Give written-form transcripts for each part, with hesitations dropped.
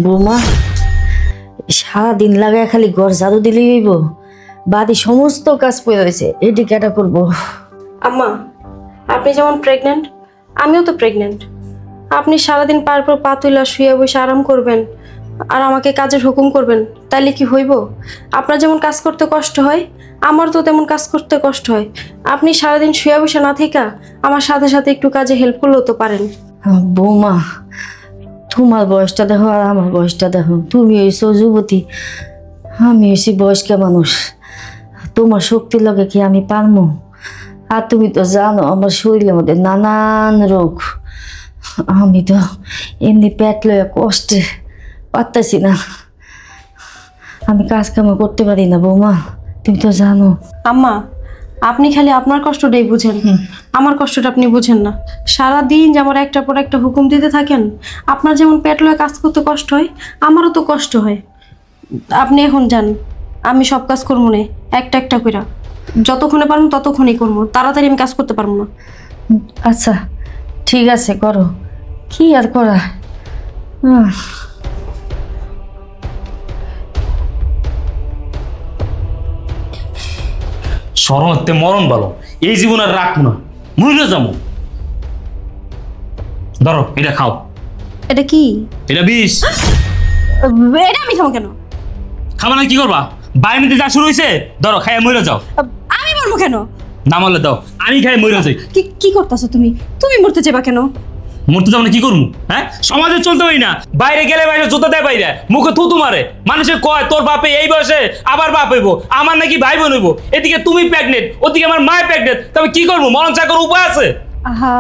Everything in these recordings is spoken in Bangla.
বৌমা, সারাদিন লাগায় খালি ঘর ঝাড়ু দিলেই হইব? বাড়ি সমস্ত কাজ পড়ে রয়েছে, এটি কেটা করবো? আম্মা, আপনি যেমন প্রেগনেন্ট, আমিও তো প্রেগনেন্ট। আপনি সারাদিন পার পর পা তুইলা শুয়ে বসে আরাম করবেন আর আমাকে কাজের হুকুম করবেন, তাইলে কি হইব? আপনার যেমন কাজ করতে কষ্ট হয়, আমার তো তেমন কাজ করতে কষ্ট হয়। আপনি সারাদিন শুয়ে বসে না থাকা আমার সাথে সাথে একটু কাজে হেল্প করলেও তো পারেন। বৌমা, তোমার বয়সটা দেখো আর আমার বয়সটা দেখো। তুমি হয়েছো যুবতী, আমি হয়েছি বয়স্ক মানুষ। তোমার শক্তির লগে কি আমি পারবো? আর তুমি তো জানো আমার শরীরের মধ্যে নানান রোগ। আমি তো এমনি পেট লইয়া কষ্টে পারতাছি না, আমি কাজ কাম করতে পারি না বৌমা, তুমি তো জানো। আম্মা, আপনি খালি আপনার কষ্টটাই বুঝেন, আমার কষ্টটা আপনি বুঝেন না। সারা দিন যেমন একটা পর একটা হুকুম দিতে থাকেন, আপনার যেমন পেট লয়ে কাজ করতে কষ্ট হয়, আমারও তো কষ্ট হয়। আপনি এখন যান, আমি সব কাজ করবো না, একটা একটা কইরা। যতক্ষণে পারবো ততক্ষণই করবো, তাড়াতাড়ি আমি কাজ করতে পারবো না। আচ্ছা ঠিক আছে, করো, কি আর করা। শরণতে মরণ ভালো, এই জীবন আর রাখবো না, মরে যাবো। ধরো এটা খাও, এটা কি? এটা বিষ। এটা আমি খাবো কেন? খাবা না কি করবা? বাইরে যা শুরু হয়েছে, ধরো খাইয়া মরে যাও। আমি মরবো কেন? না মরলে দাও, আমি খাই মরে যাই। কি কি করতেছো তুমি? তুমি মরতে চাইবা কেন? মরতে যাবো না কি করবো? হ্যাঁ, সমাজে চলতে পারি না। বাইরে গেলে বাইরে জুতো দেয়, বাইরে মুখে থুতু মারে। মানুষে কয় তোর বাপে এই বয়সে আবার বাপ হইব, আমার নাকি ভাই বোন হইব। এদিকে তুমি প্রেগনেন্ট, ওদিকে আমার মায় প্রেগনেন্ট, তবে কি করবো? মরণ চাকর উপায় আছে? আহা,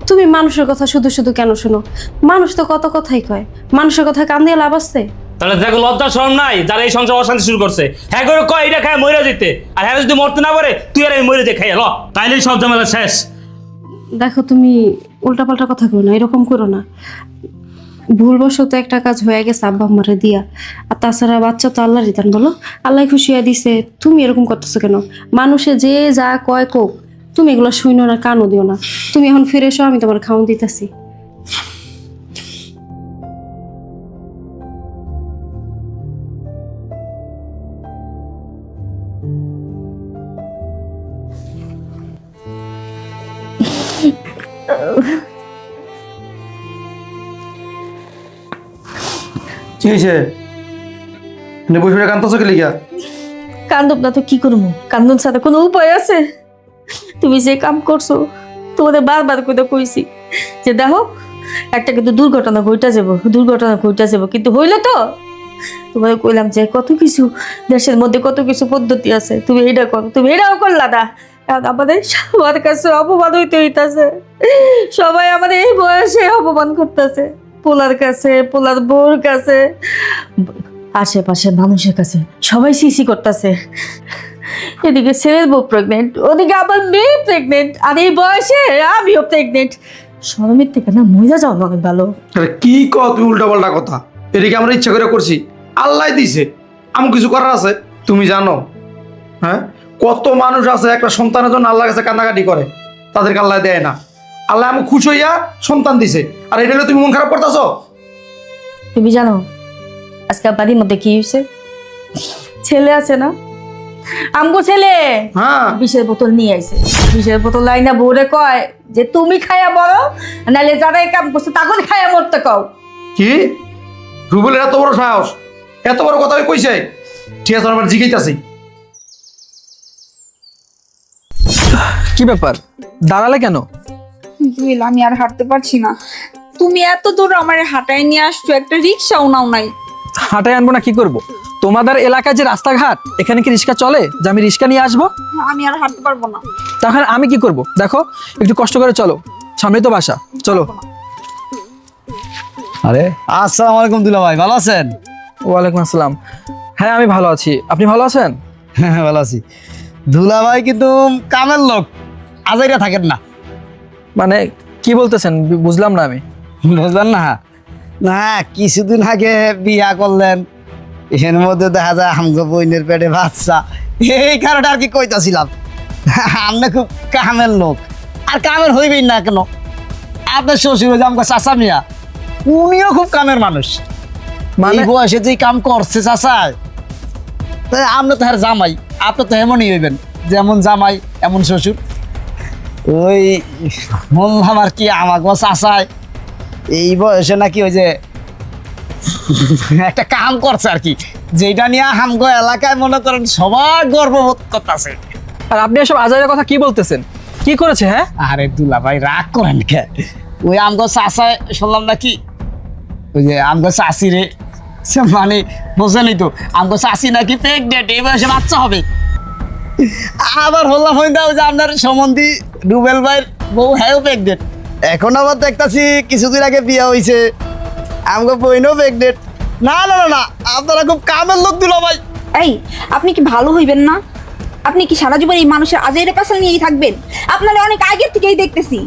তুমি মানুষের কথা শুধু শুধু কেন শোনো? মানুষ তো কত কথাই কয়, মানুষের কথা কান দিয়ে লাভ আছে? তাহলে দেখো লজ্জা শরম নাই যারা এই সংসার অশান্তি শুরু করছে? হ্যাঁ করে কয় এটা খায় মরে যেতে, আর হ্যাঁ যদি মরতে না পারে তুই আর আমি মরে যে খাই ল, তাইলেই সব ঝামেলা শেষ। দেখো, তুমি উল্টাপাল্টা কথা কই না, এরকম করো না। ভুলবশত একটা কাজ হয়ে গেছে আব্বা আম্মারে দিয়া, আর তাছাড়া বাচ্চা তো আল্লাহর রিটার্ন, বলো আল্লাহ খুশি হয়ে দিছে। তুমি এরকম করতেছো কেন? মানুষে যে যা কয় কোক, তুমি এগুলো শুনো না, কানও দিও না। তুমি এখন ফিরে এসো, আমি তোমার খাওয়ান দিতেছি। কি হয়েছে? বসে কান্দছো কি লিগা? কান্দব না তো কি করবো? কান্দন ছাড়া কোনো উপায় আছে? তুমি যে কাম করছো, তোমাদের বারবার করে কইছি যে দেখো একটা কিন্তু দুর্ঘটনা ঘটা যাবো, কিন্তু হইলো তো। তোমাকে কইলাম যে কত কিছু দেশের মধ্যে কত কিছু পদ্ধতি আছে, তুমি এটা করো, তুমি এটাও করলা না। এখন আমাদের সবার কাছে অপমান হইতেছে, সবাই আমাদের এই বয়সে অপমান করতেছে, পোলার কাছে, পোলার বউর কাছে, আশেপাশে মানুষের কাছে সবাই সিসি করতেছে। এদিকে ছেলের বউ প্রেগনেন্ট, ওদিকে আমার মেয়ে প্রেগনেন্ট, আর এই বয়সে আমিও প্রেগনেন্ট। শরমের থেকে না মজা যাও না, অনেক ভালো। আরে কি কও তুমি উল্টা পাল্টা কথা? এদিকে আমরা ইচ্ছা করে করছি, আল্লাহ দিছে, আমি কিছু করার আছে? তুমি জানো হ্যাঁ কত মানুষ আছে একটা সন্তানের জন্য আল্লাহর কাছে কান্নাকাটি করে, তাদেরকে আল্লাহ দেয় না। আল্লাহ আমি খুশি হইয়া সন্তান দিছে, আর এটা হলে তুমি মন খারাপ করতেছো? তুমি জানো আজকে বাড়ির মধ্যে কি হয়েছে? ছেলে আছে না, আমগো ছেলে হ্যাঁ, বিষের বোতল নিয়ে আইছে। বিষের বোতল আইনা বউরে কয় যে তুমি খাইয়া বড়, নাহলে যারা এই কাম করছে তখন খাইয়া মরতে কও। কি রুবেলের এত বড় সাহস, এত বড় কথা কইছে? ঠিক আছে, আমার জিজ্ঞাসা। কি ব্যাপার, দাঁড়ালে কেন? জুয়েল, আমি আর হাঁটতে পারছি না। তুমি এত দূর আমার হাঁটায় নিয়ে আসছো, একটা রিক্সাও নাও নাই। হাঁটায় আনবো না কি করব? তোমাদের এলাকায় যে রাস্তাঘাট, এখানে কি রিক্সা চলে যে আমি রিক্সা নিয়ে আসবো? আমি আর হাঁটতে পারবো না। তখন আমি কি করব? দেখো একটু কষ্ট করে চলো, সামনেই তো বাসা, চলো। আরে আসসালামু আলাইকুম দুলা ভাই, ভালো আছেন? ওয়ালাইকুম আসসালাম। হ্যাঁ আমি ভালো আছি, আপনি ভালো আছেন? হ্যাঁ ভালো আছি। দুলা ভাই কিন্তু কামের লোক, আজাইরা থাকেন না। মানে কি বলতেছেন বুঝলাম না আমি। বুঝলেন না? না কিছুদিন আগে বিয়া করলেন, এর মধ্যে দেখা যায় আমগো বইনের পেটে বাচ্চা, এই কারণে আর কি কইতাছিলাম। আপনি খুব কামের লোক, আর কামের হইবেন না কেন? আপনার শ্বশুর যে আমাকে চাচা মিয়া, উনিও খুব কামের মানুষ। মানে এই বয়সে যে কাম করছে চাচায়, আমরা তো আর জামাই, আপনি তো এমনই হইবেন, যেমন জামাই এমন শ্বশুর। ওই বললাম আর কি, আমাকে চাচায় এই বয়সে নাকি ওই যে একটা কাম করছে আর কি, যেটা নিয়ে আমগো এলাকায় মনে করেন সবার গর্ববোধ করতেছে। আর আপনি এসব আজাইরা কথা কি বলতেছেন? কি করেছে? হ্যাঁ, আরে দুলা ভাই রাগ করেন কে? ওই আমগো চাচায় শুনলাম নাকি ওই যে আমগো চাষি রে, মানে বোঝেনি তো, আমগো চাষি নাকি প্রেগনেন্ট, এই বয়সে বাচ্চা হবে। আবার হল্লা হয়ে দাও যে আপনার সম্বন্ধী রুবেল ভাইয়ের বউ হ্যাঁ প্রেগনেন্ট। এখন আবার দেখতাছি কিছুদিন আগে বিয়ে হয়েছে, আমগো বইনও প্রেগনেন্ট। না না না না, আপনারা খুব কামের লোক দুলা ভাই। এই, আপনি কি ভালো হইবেন না? আপনি কি সারা জীবন এই মানুষের আজাইরে পেশাল নিয়েই থাকবেন? আপনারা অনেক আগের থেকেই দেখতেছি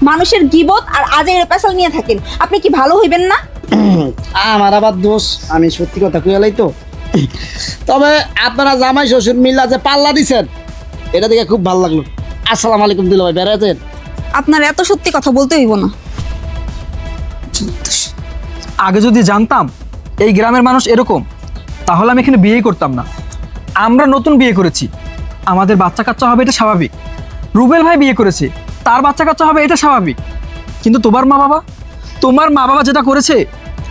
মানুষের গিবত আর আজাইরে পেশাল নিয়ে থাকেন। আপনি কি ভালো হইবেন না? আমার আবার দোষ, আমি সত্যি কথা কইলাই তো। তবে আপনারা জামাই শ্বশুর মিল্লা যে পাল্লা দিছেন, এটা দেখে খুব ভালো লাগলো। আসসালামু আলাইকুম দুলা ভাই, বেড়াতেন? আপনার এত সত্যি কথা বলতে হইব না। আগে যদি জানতাম এই গ্রামের মানুষ এরকম, তাহলে আমি এখানে বিয়েই করতাম না। আমরা নতুন বিয়ে করেছি, আমাদের বাচ্চা কাচ্চা হবে, এটা স্বাভাবিক। রুবেল ভাই বিয়ে করেছে, তার বাচ্চা কাচ্চা হবে, এটা স্বাভাবিক। কিন্তু তোমার মা বাবা যেটা করেছে,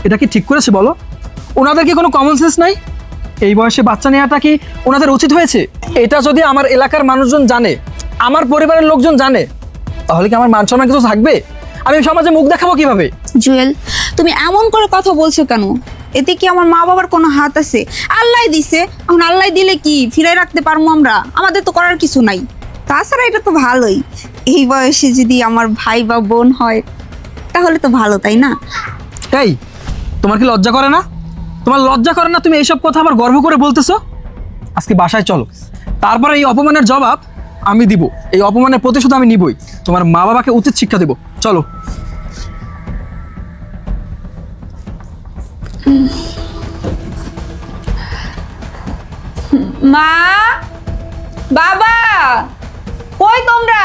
এটা কি ঠিক করেছে বলো? ওনাদের কি কোনো কমন সেন্স নাই? এই বয়সে বাচ্চা নেওয়াটা কি ওনাদের উচিত হয়েছে? এটা যদি আমার এলাকার মানুষজন জানে, আমার পরিবারের লোকজন জানে, তাহলে কি আমার মান সম্মান কিছু থাকবে? আমি সমাজে মুখ দেখাবো কিভাবে? জুয়েল, তুমি এমন করে কথা বলছো কেন? এতে কি আমার মা বাবার কোনো হাত আছে? আল্লাহ দিছে, এখন আল্লাহ দিলে কি ফিরে রাখতে পারবো আমরা? আমাদের তো করার কিছু নাই। তাছাড়া এটা তো ভালোই, এই বয়সে যদি আমার ভাই বা বোন হয় তাহলে তো ভালো, তাই না? এই, তোমার কি লজ্জা করে না? তোমার লজ্জা করে না? তুমি এইসব কথা আবার গর্ব করে বলতেছো? আজকে বাসায় চলো, তারপরে এই অপমানের জবাব আমি দিব, এই অপমানের প্রতিশোধ আমি নিবই। তোমার মা বাবাকে উচিত শিক্ষা দেব। চলো। মা, বাবা, কই তোমরা?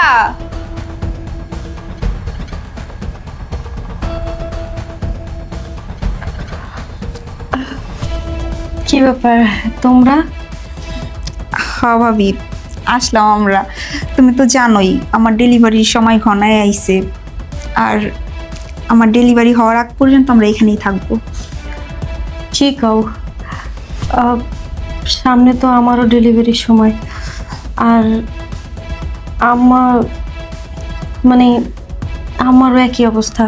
কি ব্যাপার তোমরা? হ্যাঁ ভাবি, আসলাম আমরা। তুমি তো জানোই আমার ডেলিভারির সময় ঘনায় আইছে, আর আমার ডেলিভারি হওয়ার আগ পর্যন্ত আমরা এখানেই থাকবো। কি কও? সামনে তো আমারও ডেলিভারির সময়, আর মানে আমারও একই অবস্থা।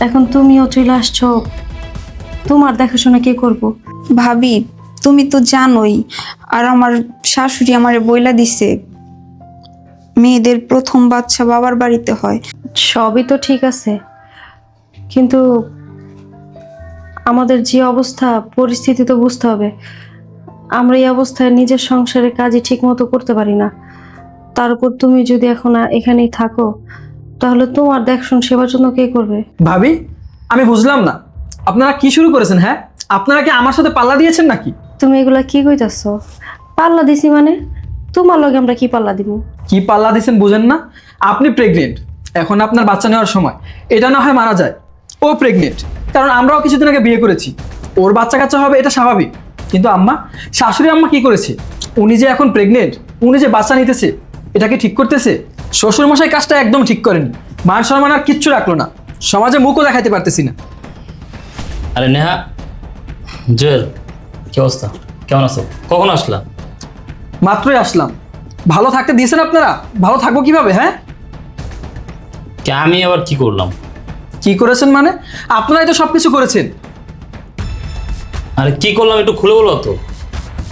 এখন তুমিও চলে আসছো, তোমার দেখাশোনা কে করবো? ভাবি, তুমি তো জানোই, আর আমার শাশুড়ি আমারে বইলা দিছে মেয়েদের প্রথম বাচ্চা বাবার বাড়িতে হয়। সবই তো ঠিক আছে, কিন্তু আমাদের যে অবস্থা, পরিস্থিতি তো বুঝতে হবে। আমরা এই অবস্থায় নিজের সংসারের কাজই ঠিক মতো করতে পারি না। তার উপর তুমি যদি এখন এখানেই থাকো, তাহলে তোমার দেখশন সেবার জন্য কে করবে? ভাবি, আমি বুঝলাম না আপনারা কি শুরু করেছেন। হ্যাঁ, আপনারা কি আমার সাথে পাল্লা দিয়েছেন নাকি? তুমি এগুলা কি কইতাছো? পাল্লা দিছি মানে? তোমার লগে আমরা কি পাল্লা দিব? কি পাল্লা দিয়েছেন বুঝেন না? আপনি প্রেগনেন্ট, এখন আপনার বাচ্চা নেওয়ার সময়। এটা না হয় মারা যায়, ও প্রেগনেন্ট, কারণ আমরাও কিছুদিন আগে বিয়ে করেছি, ওর বাচ্চা কাচ্চা হবে, এটা স্বাভাবিক। কিন্তু আম্মা, শাশুড়ি আম্মা কি করেছে? উনি যে এখন প্রেগনেন্ট, উনি যে বাচ্চা নিতেছে, এটাকে ঠিক করতেছে? শ্বশুরমশাই কাজটা একদম ঠিক করেনি, মান সম্মান আর কিচ্ছু রাখলো না, সমাজে মুখও দেখাতে পারতেছি না। আরে নেহা, জয়ের কি অবস্থা? কেমন আছো? কখন আসলা? মাত্রই আসলাম। ভালো থাকতে দিয়েছেন আপনারা? ভালো থাকবো কিভাবে? হ্যাঁ, কে আমি আবার কি করলাম? কি করেছেন মানে? আপনারাই তো সবকিছু করেছেন। আরে কি করলাম একটু খুলে বলো তো।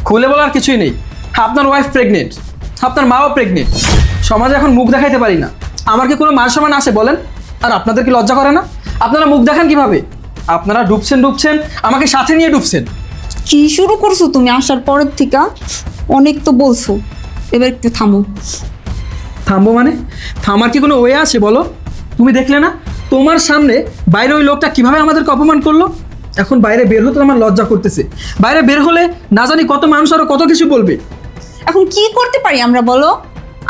খুলে বলার কিছুই নেই। আপনার ওয়াইফ প্রেগনেন্ট, আপনার মাও প্রেগনেন্ট, সমাজে এখন মুখ দেখাইতে পারি না। আমার কি কোনো মান সম্মান আছে বলেন? আর আপনাদের কি লজ্জা করে না? আপনারা মুখ দেখান কিভাবে? আপনারা ডুবছেন, আমাকে সাথে নিয়ে ডুবছেন। কি শুরু করছো তুমি আসার পরের থেকে? অনেক তো বলছো, এবার একটু থামো। থামবো মানে? থামার কি কোনো ওয়ে আছে বলো? তুমি দেখলে না তোমার সামনে বাইরে ওই লোকটা কিভাবে আমাদেরকে অপমান করলো? এখন বাইরে বের হতে আমার লজ্জা করতেছে। বাইরে বের হলে না জানি কত মানুষ আরো কত কিছু বলবে। এখন কি করতে পারি আমরা বলো?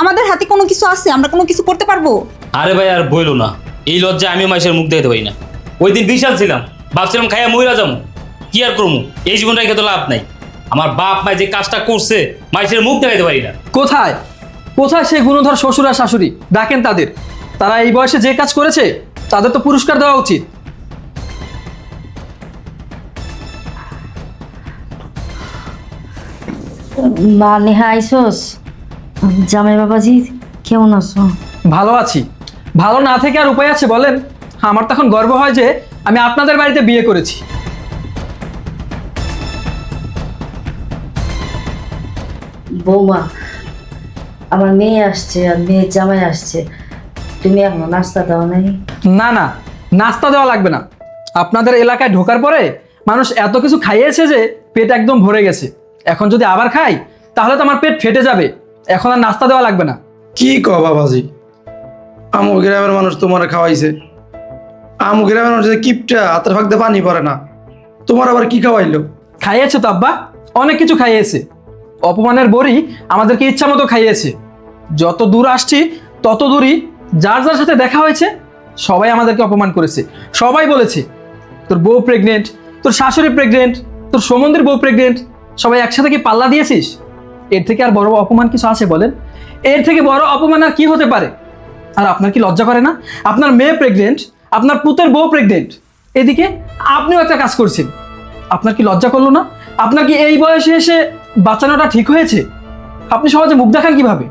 আমাদের হাতে কোনো কিছু আছে? আমরা কোনো কিছু করতে পারবো? আরে ভাই আর বইলো না, এই লজ্জায় আমিও মাইসের মুখ দেখতে পারি না। ওই দিন বিশাল ছিলাম, ভাবছিলাম খাইয়া মহিলা যাবো, কি আর করবো, এই জীবনটা রেখে তো লাভ নাই। আমার বাপ মা যে কাজটা করছে মাইসের মুখ দেখাইতে পারি না। কোথায় কোথায় সেই গুণধর শ্বশুর আর শাশুড়ি? ডাকেন তাদের। তারা এই বয়সে যে কাজ করেছে তাদের তো পুরস্কার দেওয়া উচিত। মা নেহা আইসোস? জামাই বাবাজি কেমন আছো? ভালো আছি। ভালো না থেকে আর উপায় আছে বলেন? আমার তখন গর্ব হয় যে আমি আপনাদের বাড়িতে বিয়ে করেছি। বৌমা, আমার মেয়ে আসছে আর মেয়ের জামাই আসছে, তুমি এখনো নাস্তা দাও নাই? না না, নাস্তা দেওয়া লাগবে না। আপনাদের এলাকায় ঢোকার পরে মানুষ এত কিছু খাইয়েছে যে পেট একদম ভরে গেছে। এখন যদি আবার খাই তাহলে তো আমার পেট ফেটে যাবে। এখন আর নাস্তা দেওয়া লাগবে না। কি কও বাবাজি, আমু গ্রামের মানুষ তোমার খাওয়াইছে। আমু গ্রামের মানুষ যে কিপটা, হাতের ফাঁকতে পানি পড়ে না, তোমার আবার কি খাওয়াইলো? খাইয়েছে তো আব্বা, অনেক কিছু খাইয়েছে। অপমানের বড়ি আমাদেরকে ইচ্ছা মতো খাইয়েছে। যত দূর আসছি তত দূরই যার যার সাথে দেখা হয়েছে সবাই আমাদেরকে অপমান করেছে। সবাই বলেছে তোর বউ প্রেগনেন্ট, তোর শাশুড়ি প্রেগনেন্ট, তোর সমন্দির বউ প্রেগনেন্ট। সবাই একসাথে কি পাল্লা দিয়েছিস? এর থেকে আর বড় অপমান কিছু আছে বলেন? এর থেকে বড় অপমান আর কি হতে পারে? আর আপনার কি লজ্জা করে না? আপনার মেয়ে প্রেগনেন্ট, আপনার পুতের বউ প্রেগনেন্ট, এদিকে আপনিও একটা কাজ করছেন। আপনার কি লজ্জা করলো না? আপনার কি এই বয়সে এসে বাঁচানোটা ঠিক হয়েছে? আপনি সহজে মুখ দেখান কিভাবে?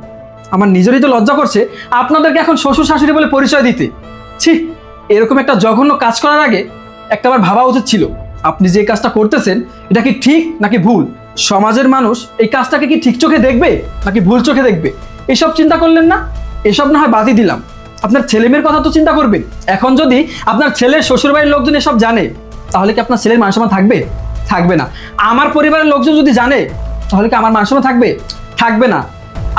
আমার নিজেরই তো লজ্জা করছে আপনাদেরকে এখন শ্বশুর শাশুড়ি বলে পরিচয় দিতে। ছি, এরকম একটা জঘন্য কাজ করার আগে একটাবার ভাবা উচিত ছিল আপনি যে কাজটা করতেছেন এটা কি ঠিক নাকি ভুল। সমাজের মানুষ এই কাজটাকে কি ঠিক চোখে দেখবে নাকি ভুল চোখে দেখবে, এসব চিন্তা করলেন না? এসব না হয় বাদই দিলাম, আপনার ছেলেমেয়ের কথা তো চিন্তা করবেন। এখন যদি আপনার ছেলের শ্বশুরবাড়ির লোকজন এসব জানে তাহলে কি আপনার ছেলের মান সম্মান থাকবে? থাকবে না। আমার পরিবারের লোকজন যদি জানে তাহলে কি আমার মান সম্মান থাকবে? থাকবে না।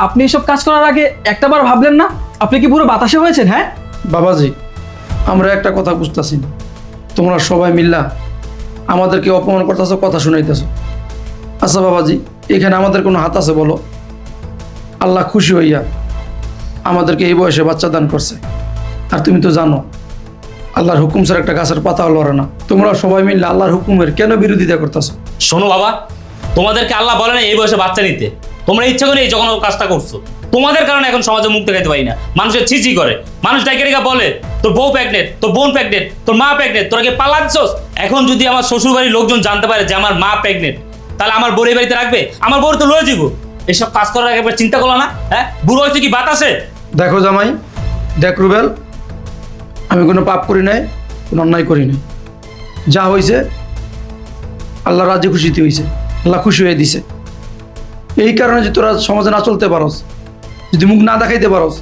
আপনি এসব কাজ করার আগে একটাবার ভাবলেন না? আপনি কি পুরো বাতাসে হয়েছেন? হ্যাঁ বাবাজি, আমরা একটা কথা বুঝতেছি না, তোমরা সবাই মিল্লা আমাদেরকে অপমান করতেছো, কথা শুনাইতেছো। আচ্ছা বাবাজি, এখানে আমাদের কোনো হাত আছে বলো? আল্লাহ খুশি হইয়া আমাদেরকে এই বয়সে বাচ্চা দান করছে। আর তুমি তো জানো আল্লাহর হুকুম ছাড়া একটা গাছের পাতাও লড়ে না। তোমরা সবাই মিললে আল্লাহর হুকুমের কেন বিরোধিতা করতেছো? শোনো বাবা, তোমাদেরকে আল্লাহ বলে না এই বয়সে বাচ্চা নিতে। তোমরা ইচ্ছা করে এই যখন কাজটা করছো, তোমাদের কারণে এখন সমাজে মুখ দেখাইতে পারি না। মানুষের ছিচি করে, মানুষ ডাইকে রেখা বলে তোর বউ প্রেগনেন্ট, তোর বোন প্রেগনেন্ট, তোর মা প্রেগনেন্ট, তোরা কি পাল্লা দিচ্ছস? এখন যদি আমার শ্বশুর বাড়ির লোকজন জানতে পারে যে আমার মা প্রেগনেন্ট, তাহলে আমার বউর এই বাড়িতে রাখবে? আমার বউর তো লয়ে যাবো। এসব কাজ করার আগে একবার চিন্তা করলো না? হ্যাঁ, বুড়ো হয়েছে কি বাতাসে? দেখো জামাই, দেখ রুবেল, আমি কোনো পাপ করি নাই, কোনো অন্যায় করি নাই। যা হয়েছে আল্লাহ রাজি খুশিতে হয়েছে, আল্লাহ খুশি হয়ে দিছে। এই কারণে যে তোরা সমাজে না চলতে পারস, যদি মুখ না দেখাইতে পারস,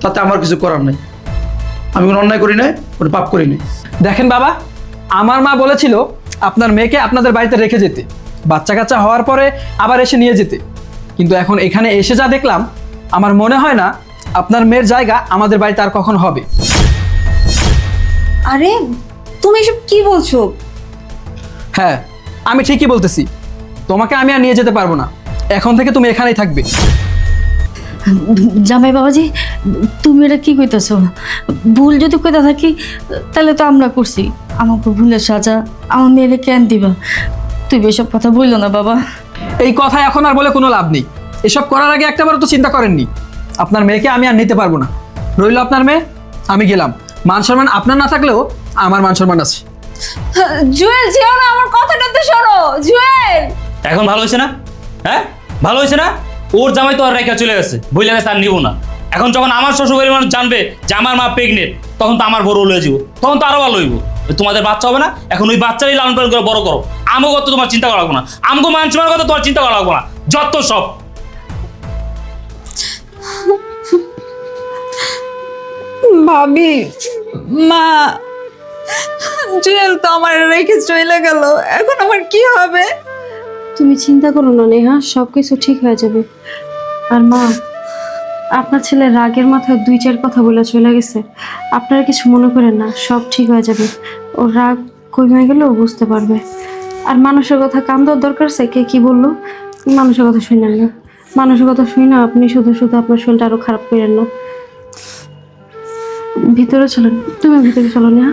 তাতে আমার কিছু করার নাই। আমি কোনো অন্যায় করি নাই, কোনো পাপ করি নাই। দেখেন বাবা, আমার মা বলেছিল আপনার মেয়েকে আপনাদের বাড়িতে রেখে যেতে, বাচ্চা কাচ্চা হওয়ার পরে আবার এসে নিয়ে যেতে। কিন্তু এখন এখানে এসে যা দেখলাম, আমার মনে হয় না আপনার মেয়ের জায়গা আমাদের বাড়িতে আর কখন হবে। আরে তুমি এসব কি বলছো? হ্যাঁ, আমি ঠিকই বলতেছি। তোমাকে আমি আর নিয়ে যেতে পারবো না। এখন থেকে তুমি এখানেই থাকবে। জামাই বাবাজি, তুমি এটা কি কইতেছো? ভুল যদি কইতা থাকি তাহলে তো আমরা করছি, আমাকে ভুলের সাজা আমার মেয়েরে কেন দিবা? তুমি এসব কথা বললো না বাবা। এই কথা এখন আর বলে কোনো লাভ নেই। এসব করার আগে একটাবারও তো চিন্তা করেননি। আপনার মেয়েকে আমি আর নিতে পারবো না। রইল আপনার মেয়ে, আমি গেলাম। মান সম্মান আপনার না থাকলেও আমার মান সম্মান আছে। জুয়েল, যেও না, আমার কথাটা তো শোনো। জুয়েল, এখন ভালো হয়েছে না? হ্যাঁ, ভালো হয়েছে না? ওর জামাই তো আর রেখা চলে গেছে, বইলে গেছে, আর নিব না। এখন যখন আমার শ্বশুরবাড়ির মানুষ জানবে যে আমার মা প্রেগনেন্ট, তখন তো আমার বড় লয়ে যাবো, তখন তো আরো ভালো হইব। তোমাদের বাচ্চা হবে না, এখন ওই বাচ্চারই লালন পালন করে বড় করো। আমগো কথা তোমার চিন্তা করা লাগবো না, আমগো মান সম্মানের কথা তোমার চিন্তা করা লাগবো না, যত সব। ভাবি, মা, জুয়েল তো আমার রেখে চলে গেল, এখন আমার কি হবে? তুমি চিন্তা করো না নেহা, সব কিছু ঠিক হয়ে যাবে। আর মা, আপনার ছেলে রাগের মাথায় 2-4 কথা বলে চলে গেছে, আপনারা কিছু মনে করেন না, সব ঠিক হয়ে যাবে। ওর রাগ কমে গেলেও বুঝতে পারবে। আর মানুষের কথা কান দেওয়ার দরকার আছে, কে কি বললো, মানুষের কথা শুনেন না। মানুষের কথা শুই না, আপনি শুধু শুধু আপনার শরীরটা আরো খারাপ করেন না। ভিতরে চলেন, তুমি ভিতরে চলো না।